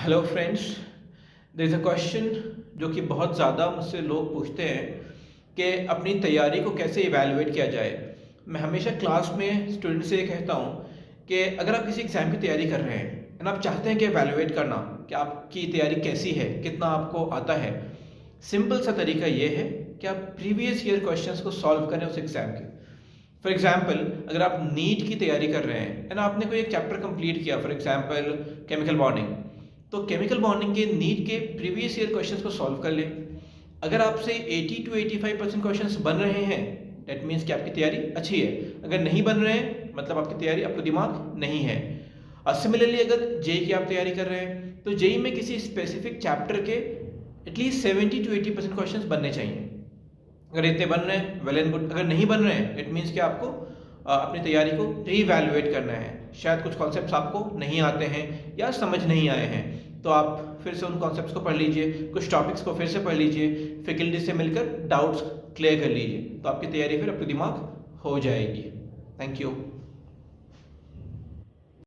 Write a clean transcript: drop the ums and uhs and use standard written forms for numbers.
Hello friends, there is a question जो कि बहुत ज़्यादा मुझसे लोग पूछते हैं कि अपनी तैयारी को कैसे इवैल्यूएट किया जाए। मैं हमेशा क्लास में स्टूडेंट से ये कहता हूँ कि अगर आप किसी एग्ज़ाम की तैयारी कर रहे हैं एंड आप चाहते हैं कि इवैल्यूएट करना कि आपकी तैयारी कैसी है, कितना आपको आता है। सिंपल सा तरीका ये है कि आप प्रीवियस ईयर क्वेश्चंस को सॉल्व करें उस एग्ज़ाम के। फॉर एग्जाम्पल, अगर आप नीट की तैयारी कर रहे हैं एंड आपने कोई एक चैप्टर कंप्लीट किया, फॉर एग्जाम्पल केमिकल बॉन्डिंग, तो केमिकल बॉन्डिंग के नीट के प्रीवियस ईयर क्वेश्चंस को सॉल्व कर लें। अगर आपसे 80 to 85% क्वेश्चंस बन रहे हैं, दैट मीन्स कि आपकी तैयारी अच्छी है। अगर नहीं बन रहे हैं, मतलब आपकी तैयारी, आपको दिमाग नहीं है। सिमिलरली अगर जेई की आप तैयारी कर रहे हैं, तो जेई में किसी स्पेसिफिक चैप्टर के एटलीस्ट 70 to 80% क्वेश्चंस बनने चाहिए। अगर इतने बन रहे हैं, वेल एंड गुड। अगर नहीं बन रहे हैं, इट मीन्स कि आपको अपनी तैयारी को रीवैल्यूएट करना है। शायद कुछ कॉन्सेप्ट्स आपको नहीं आते हैं या समझ नहीं आए हैं, तो आप फिर से उन कॉन्सेप्ट्स को पढ़ लीजिए, कुछ टॉपिक्स को फिर से पढ़ लीजिए, फैकल्टी से मिलकर डाउट्स क्लियर कर लीजिए, तो आपकी तैयारी फिर अपने दिमाग हो जाएगी। Thank you.